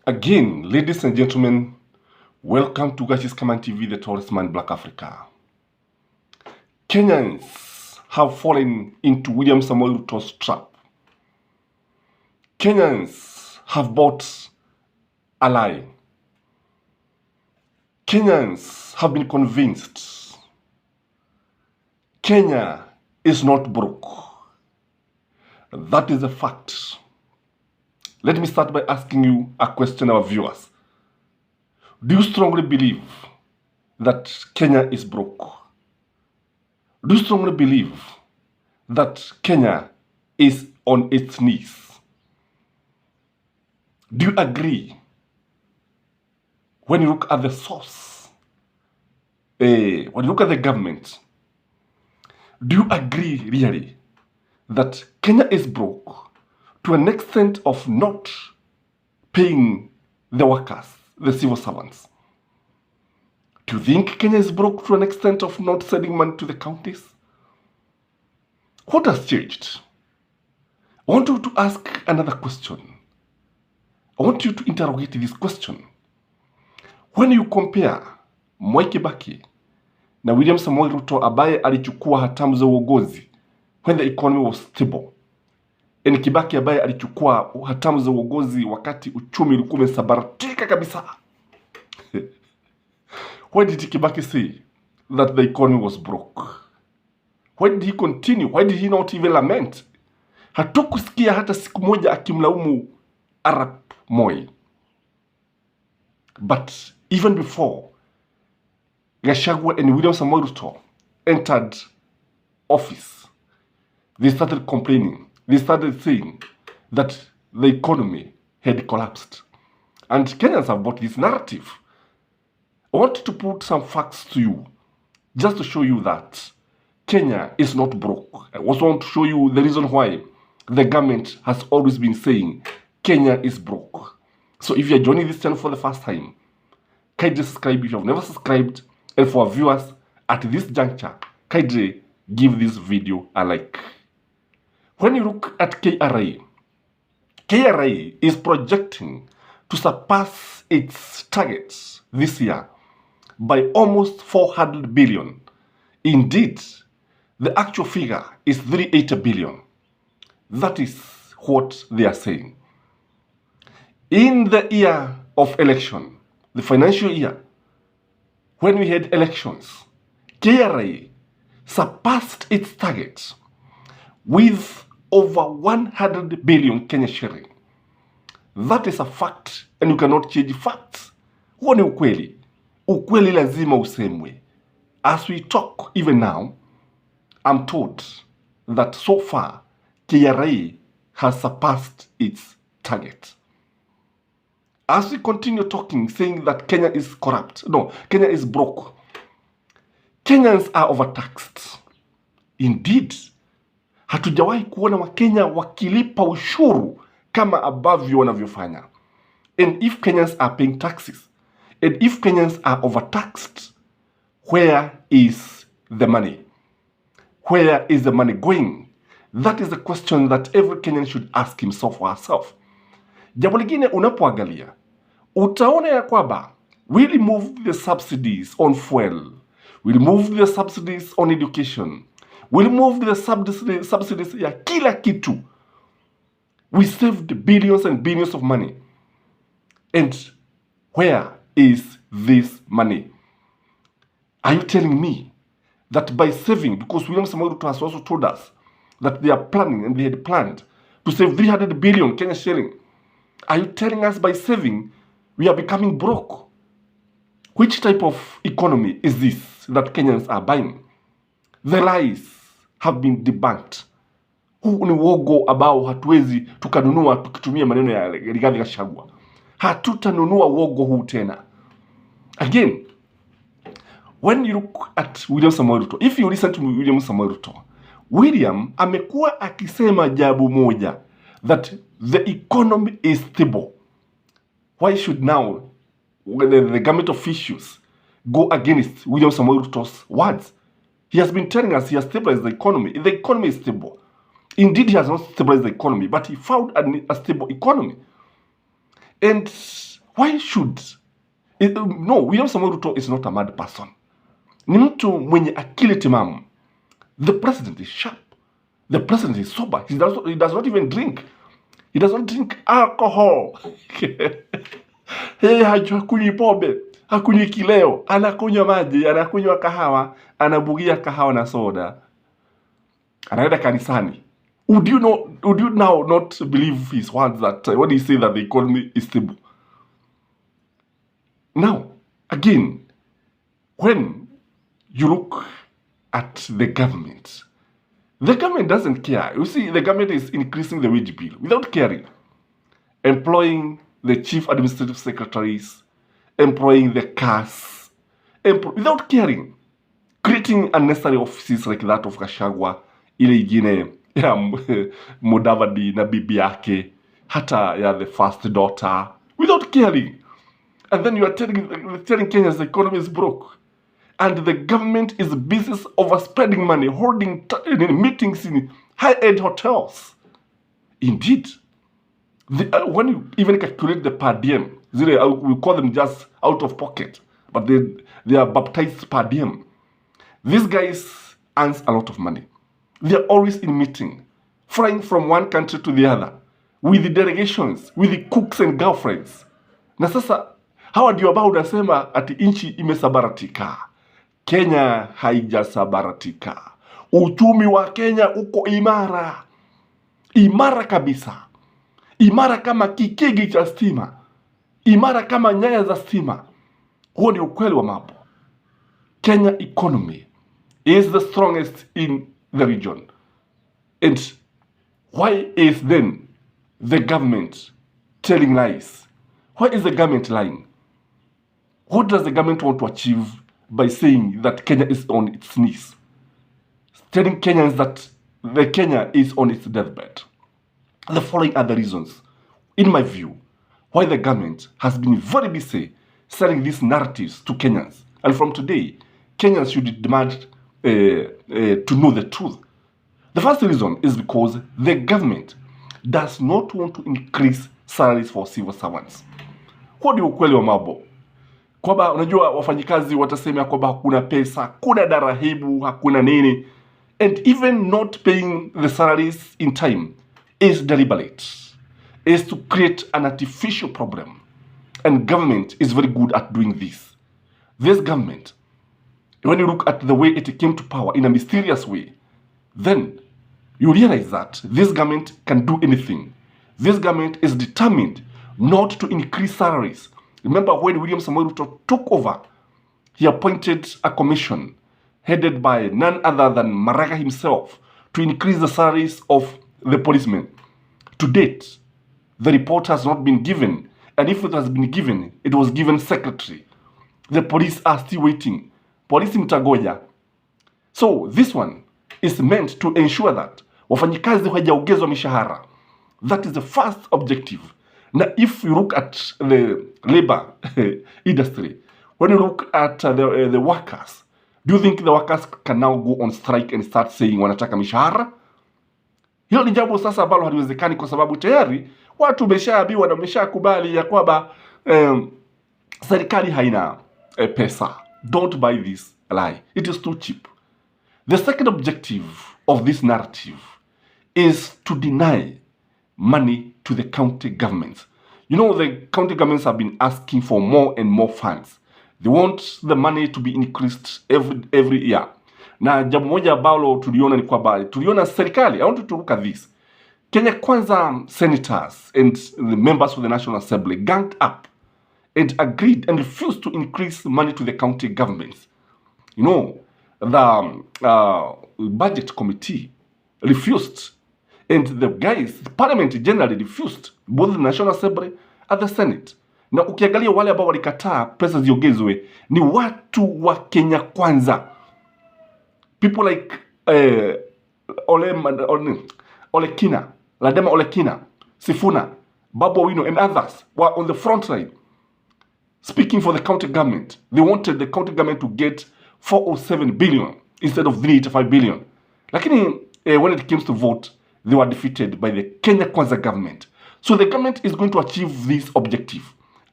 Again, ladies and gentlemen, welcome to Gashis Kaman TV, the tallest man in Black Africa. Kenyans have fallen into William Samoei Ruto's trap. Kenyans have bought a lie. Kenyans have been convinced Kenya is not broke. That is a fact. Let me start by asking you a question, our viewers. Do you strongly believe that Kenya is broke? Do you strongly believe that Kenya is on its knees? Do you agree when you look at the source? When you look at the government, do you agree really that Kenya is broke to an extent of not paying the workers, the civil servants? Do you think Kenya is broke to an extent of not sending money to the counties? What has changed? I want you to ask another question. I want you to interrogate this question. When you compare Mwai Kibaki na William Samoei Ruto ambaye alichukua hatamu za uongozi when the economy was stable, and Kibaki ambaye alichukua hatamu za uongozi wakati uchumi ulikuwa umesambaratika kabisa. Why did Kibaki say that the economy was broke? Why did he continue? Why did he not even lament? Hatukusikia hata siku moja akimlaumu Arap Moi. But even before Gachagua and William Samoei Ruto entered office, they started complaining. They started saying that the economy had collapsed. And Kenyans have bought this narrative. I want to put some facts to you, just to show you that Kenya is not broke. I also want to show you the reason why the government has always been saying Kenya is broke. So if you're joining this channel for the first time, kindly subscribe if you have never subscribed. And for our viewers at this juncture, kindly give this video a like. When you look at KRA, KRA is projecting to surpass its targets this year by almost 400 billion. Indeed, the actual figure is 380 billion. That is what they are saying. In the year of election, the financial year, when we had elections, KRA surpassed its target with over 100 billion Kenya shilling. That is a fact, and you cannot change facts. Huo ni ukweli. Ukweli lazima usemwe. As we talk even now, I'm told that so far KRA has surpassed its target. As we continue talking, saying that Kenya is corrupt, no, Kenya is broke, Kenyans are overtaxed. Indeed, hatujawahi kuona Wakenya wakilipa ushuru kama ambavyo wanavyofanya. And if Kenyans are paying taxes, and if Kenyans are overtaxed, where is the money? Where is the money going? That is the question that every Kenyan should ask himself or herself. Jambo lingine unapoangalia, utaona ya kwamba we removed the subsidies on fuel, we removed the subsidies on education, we removed the subsidies ya kila kitu. We saved billions and billions of money. And where is this money? Are you telling me that by saving, because William Samoei Ruto has also told us that they are planning and they had planned to save 300 billion Kenya shilling, are you telling us by saving we are becoming broke? Which type of economy is this that Kenyans are buying? The lies have been debunked. Huu ni uongo ambao hatuwezi tukanunua tukitumia maneno ya Rigathi Gachagua. Hatutanunua uongo huu tena. Again, when you look at William Samoei Ruto, if you listen to William Samoei Ruto, William amekuwa akisema jambo moja, that the economy is stable. Why should now the government officials go against William Samoei Ruto's words? He has been telling us he has stabilized the economy. The economy is stable. Indeed, he has not stabilized the economy, but he found a stable economy. And Why should no, William Samoei Ruto is not a mad person. Ni mtu mwenye akili timamu. The president is sharp. The president is sober. He does not even drink. He does not drink alcohol. Hey, hakunywi pombe, hakunywi kileo, anakunywa maji, anakunywa kahawa, anabugia kahawa na soda. Anaenda kanisani. Would you now not believe his words that when he say that the economy is stable? Now, again, when you look at the government doesn't care. You see, the government is increasing the wage bill without caring, employing the chief administrative secretaries, employing the CAS, without caring, creating unnecessary offices like that of Gachagua, ile ingine ya Mudavadi na bibi yake, hata ya the first daughter, without caring. And then you are telling Kenya's economy is broke. And the government is busy overspending money, holding meetings in high-end hotels. Indeed. When you even calculate the per diem, we call them just out of pocket, but they are baptized per diem. These guys earn a lot of money. They are always in meeting, flying from one country to the other, with the delegations, with the cooks and girlfriends. Na sasa, hawa ndio ambao unasema ati inchi imesabaratika. Kenya haijasabaratika. Uchumi wa Kenya uko imara. Imara kabisa. Imara kama kikigi cha stima. Imara kama nyaya za stima. Huo ni ukweli wa mambo. Kenya economy is the strongest in the region. And why is then the government telling lies? Why is the government lying? What does the government want to achieve by saying that Kenya is on its knees? Telling Kenyans that the Kenya is on its deathbed. The following are the reasons, in my view, why the government has been very busy selling these narratives to Kenyans. And from today, Kenyans should demand to know the truth. The first reason is because the government does not want to increase salaries for civil servants. Huo ndio ukweli wa mambo. Kwamba unajua wafanyikazi watasema kwamba hakuna pesa, hakuna darahibu, hakuna nini. And even not paying the salaries in time is deliberate. Is to create an artificial problem. And government is very good at doing this. This government, when you look at the way it came to power in a mysterious way, then you realize that this government can do anything. This government is determined not to increase salaries. Remember when William Samoei Ruto took over, he appointed a commission headed by none other than Maraga himself to increase the salaries of the policemen. To date, the report has not been given, and if it has been given, it was given secretary. The police are still waiting. Polisi mtagoja. So this one is meant to ensure that wafanyikazi hawajaongezwa mishahara. That is the first objective. Now, if you look at the labor industry, when you look at the workers, do you think the workers can now go on strike and start saying wanataka mishahara? Hilo ni jambo sasa ambalo haliwezekani kwa sababu tayari watu wameshaambiwa na wameshakubali ya kwamba serikali haina pesa. Don't buy this lie. It is too cheap. The second objective of this narrative is to deny money to the county governments. You know, the county governments have been asking for more and more funds. They want the money to be increased every year. Na jambo moja ambalo tuliona ni kwamba tuliona serikali, I want you to look at this. Kenya Kwanza senators and the members of the National Assembly ganged up and agreed and refused to increase money to the county governments. You know, the budget committee refused, and the guys, the parliament generally refused, both the National Assembly and the Senate. Na ukiangalia wale ambao walikataa pesa ziongezwe ni watu wa Kenya Kwanza. People like Ole Kina, Ladema Ole Kina, Sifuna, Babu Owino, and others were on the front line speaking for the county government. They wanted the county government to get 407 billion instead of 385 billion. Lakini when it came to vote, they were defeated by the Kenya Kwanza government. So the government is going to achieve this objective.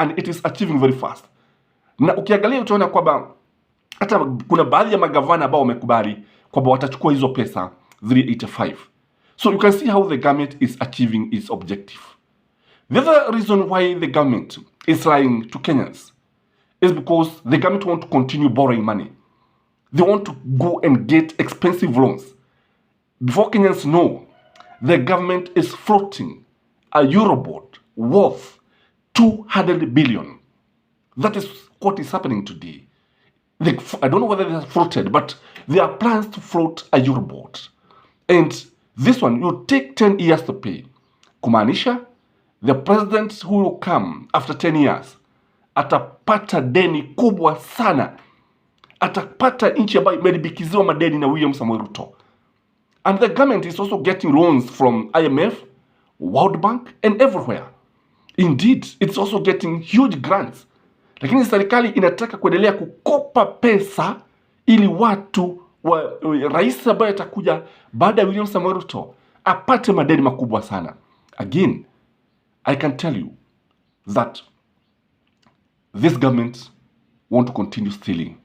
and it is achieving very fast. Na ukiangalia utaona kwamba hata kuna baadhi ya magavana ambao wamekubali kwamba watachukua hizo pesa 385. So you can see how the government is achieving its objective. The other reason why the government is lying to Kenyans is because the government want to continue borrowing money. They want to go and get expensive loans. Before Kenyans know, the government is floating a Eurobond worth 200 billion. That is what is happening today. I don't know whether they are floated, but there are plans to float a Eurobond. And this one will take 10 years to pay. Kumaanisha, the president who will come after 10 years atapata deni kubwa sana. Atapata nchi ambayo imelibikiziwa madeni na William Samoei Ruto. And the government is also getting loans from IMF, World Bank, and everywhere. Indeed, it's also getting huge grants. Lakini serikali inataka kuendelea kukopa pesa ili watu wa rais ambaye atakuja baada ya William Samoei Ruto apate madeni makubwa sana. Again, I can tell you that this government want to continue stealing.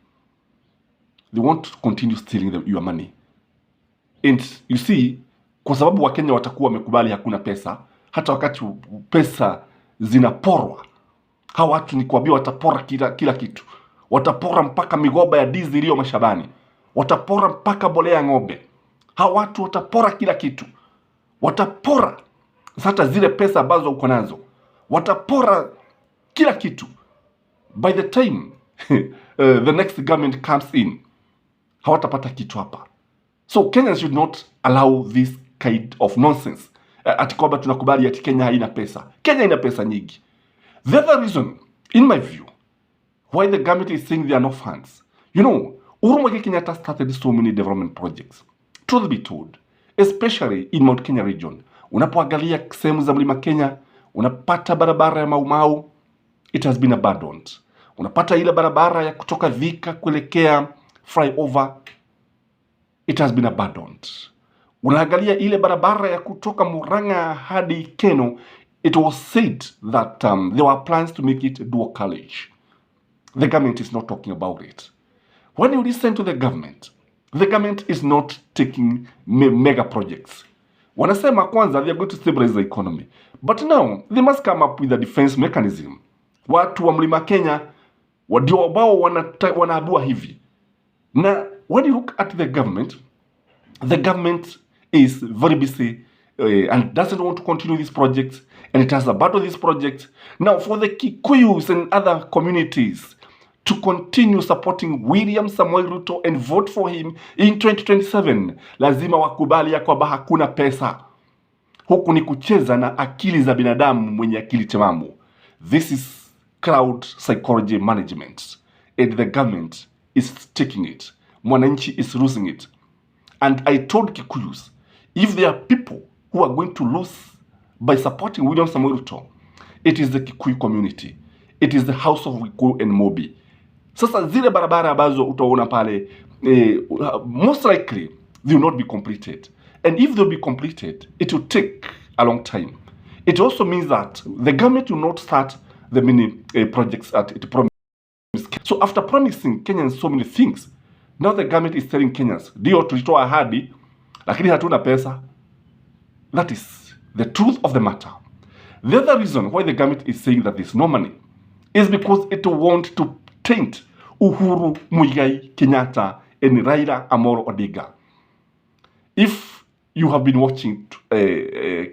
They want to continue stealing your money. And you see, kwa sababu Wakenya watakuwa wamekubali hakuna pesa, hata wakati pesa zinaporwa, hawa watu ni kuambia watapora kila kitu. Watapora mpaka migoba ya dizi iliyo mashambani. Watapora mpaka mbolea ya ng'ombe. Hawa watu watapora kila kitu. Watapora hata zile pesa ambazo uko nazo. Watapora kila kitu. By the time the next government comes in, hawatapata kitu hapa. So Kenyans should not allow this kind of nonsense. Ati kwamba tunakubali ati Kenya haina pesa. Kenya ina pesa nyingi. The other reason, in my view, why the government is saying there are no funds. You know, Uhuru Muigai Kenyatta started so many development projects. Truth be told, especially in Mount Kenya region. Unapoangalia sehemu za Mlima Kenya, unapata barabara ya Mau Mau, it has been abandoned. Unapata ile barabara ya kutoka Thika kuelekea flyover, it has been abandoned. Unaangalia ile barabara ya kutoka Murang'a hadi Keno, it was said that there were plans to make it dual carriage. The government is not talking about it. When you listen to the government is not taking mega projects. Wanasema kwanza they are going to stabilize the economy. But now they must come up with a defense mechanism. Watu wa Mlima Kenya ndio ambao wanaabua hivi. Na when you look at the government is very busy and doesn't want to continue this project, and it has abandoned this project. Now for the Kikuyus and other communities to continue supporting William Samoei Ruto and vote for him in 2027, lazima wakubali ya kwamba hakuna pesa. Huku ni kucheza na akili za binadamu mwenye akili timamu. This is crowd psychology management, and the government is taking it. Mwananchi is losing it. And I told Kikuyus, if there are people who are going to lose by supporting William Samoei Ruto, it is the Kikuyu community. It is the House of Kikuyu and Mobi. Sasa zile barabara ambazo utaona pale, most likely they will not be completed. And if they'll be completed, it will take a long time. It also means that the government will not start the many projects that it promised. So after promising Kenyans so many things, now the government is telling Kenyans, ndio tulitoa ahadi, lakini hatuna pesa. That is the truth of the matter. The other reason why the government is saying that there's no money is because it wants to taint Uhuru Muigai Kenyatta and Raila Amolo Odinga. If you have been watching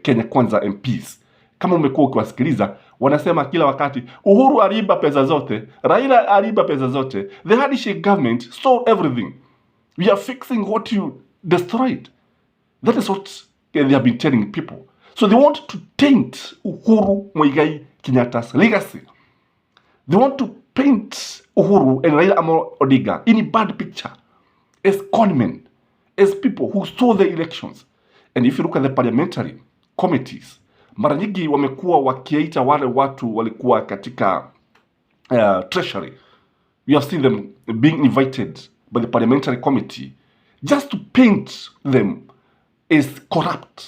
Kenya Kwanza MPs, kama umekuwa ukiwasikiliza, wanasema kila wakati Uhuru aliiba pesa zote, Raila aliiba pesa zote, the handshake government stole everything. We are fixing what you destroyed. That is what they have been telling people. So they want to taint Uhuru Muigai Kenyatta's legacy. They want to paint Uhuru and Raila Amolo Odinga in a bad picture as conmen, as people who stole the elections. And if you look at the parliamentary committees, mara nyingi wamekuwa wakiita wale watu walikuwa katika treasury. We have seen them being invited by the parliamentary committee just to paint them as corrupt,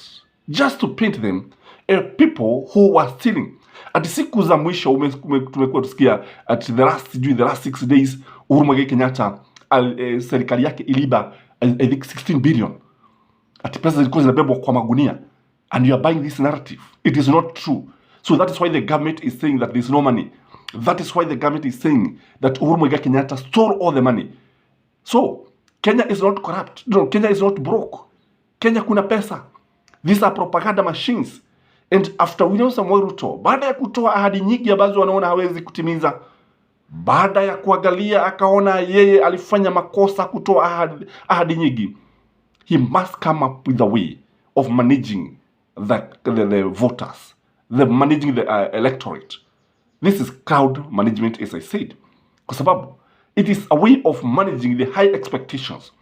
just to paint them as people who were stealing. Ati siku za mwisho tumekuwa tusikia at the last 6 days Uhuru Muigai Kenyatta serikali yake iliba I think 16 billion. Ati pesa zilikuwa zinabebwa kwa magunia, and you are buying this narrative. It is not true. So that is why the government is saying that there is no money. That is why the government is saying that Uhuru Muigai Kenyatta stole all the money. So Kenya is not corrupt. No, Kenya is not broke. Kenya kuna pesa. These are propaganda machines. And after William Samoei Ruto, baada ya kutoa ahadi nyingi ambazo wanaona hawezi kutimiza, baada ya kuangalia akaona yeye alifanya makosa kutoa ahadi nyingi, he must come up with a way of managing the voters, managing the electorate. This is crowd management, as I said, kwa sababu it is a way of managing the high expectations.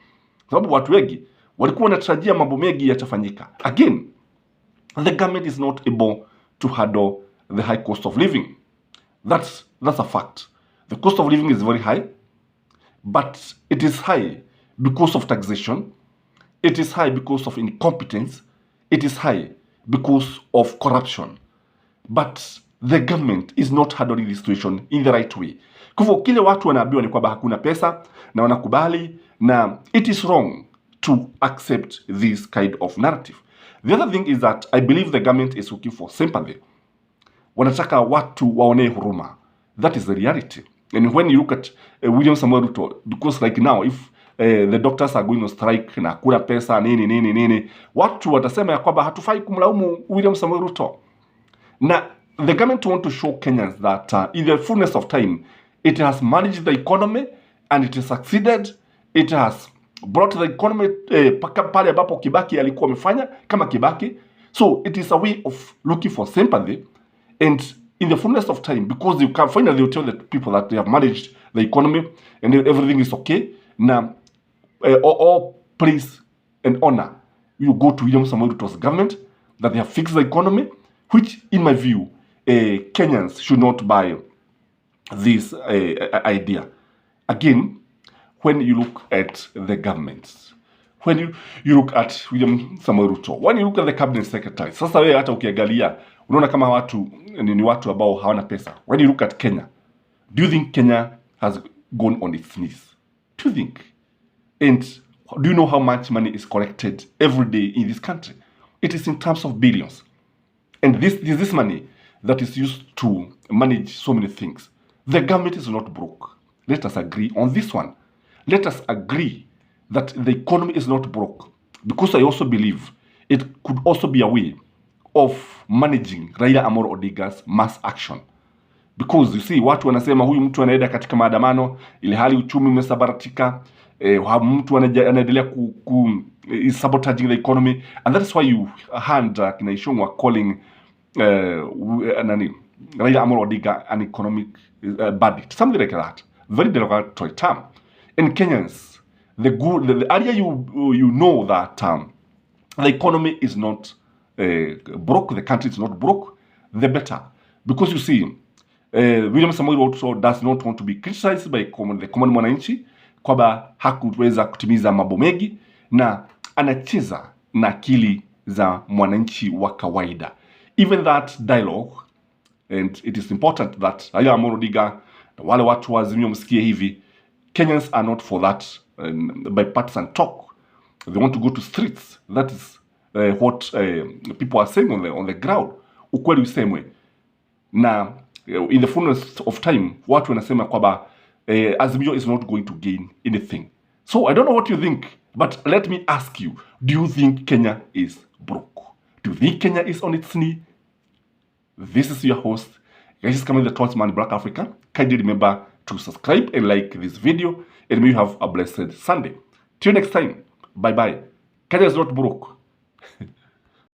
Sababu watu wengi walikuwa wanatarajia mambo mengi yatafanyika. Again, the government is not able to handle the high cost of living. That's a fact. The cost of living is very high, but it is high because of taxation. It is high because of incompetence. It is high because of corruption. But the government is not handling the situation in the right way. Kwa hivyo kile watu wanaambiwa ni kwamba hakuna pesa na wanakubali, na it is wrong to accept this kind of narrative. The other thing is that I believe the government is looking for sympathy. Wanataka watu waone huruma. That is the reality. And when you look at William Samoei Ruto, because like now if the doctors are going on strike na kuna pesa nini, watu watasema ya kwamba hatufai kumlaumu William Samoei Ruto. Na the government want to show Kenyans that in the fullness of time, it has managed the economy and it has succeeded. It has brought the economy paka pale ambapo Kibaki alikuwa amefanya kama Kibaki. So it is a way of looking for sympathy, and in the fullness of time, because you can finally tell the people that they have managed the economy and everything is okay. Now, all praise and honor you go to William Samoei Ruto's government that they have fixed the economy, which in my view, Kenyans should not buy this idea. Again, when you look at the governments, when you look at William Samoei Ruto, when you look at the cabinet secretary, sasa wewe hata ukiangalia unaona kama watu ni watu ambao hawana pesa. When you look at Kenya, do you think Kenya has gone on its knees? Do you think? And do you know how much money is collected every day in this country? It is in terms of billions. And this money that is used to manage so many things. The government is not broke. Let us agree on this one. Let us agree that the economy is not broke. Because I also believe it could also be a way of managing Raila Amolo Odinga's mass action. Because you see, watu wanasema huyu mtu anaenda katika maandamano ili hali uchumi umesabaratika, mtu anaendelea sabotaging the economy, and that is why you heard kina Ishongwa calling Raila Amolo Odinga an economic bandit, something like that. Very derogatory term. In Kenyans, the area you know that the economy is not broke, the country is not broke, the better. Because you see, William Samoei Ruto does not want to be criticized by the common mwananchi kwamba hakuweza kutimiza mambo mengi, na anacheza na akili za mwananchi wa kawaida. Even that dialogue, and it is important that Raila Amolo Odinga na wale watu wa Azimio msikie hivi, Kenyans are not for that bipartisan talk. They want to go to streets. That is what people are saying on the ground. Ukweli usemwe. Na in the fullness of time, watu wanasema kwamba Azimio is not going to gain anything. So I don't know what you think, but let me ask you, do you think Kenya is broke? Do you think Kenya is on its knee? This is your host, guys, is coming the Torchman Black Africa. Kindly remember to subscribe and like this video, and may you have a blessed Sunday. Till next time, bye bye. Kenya is not broke.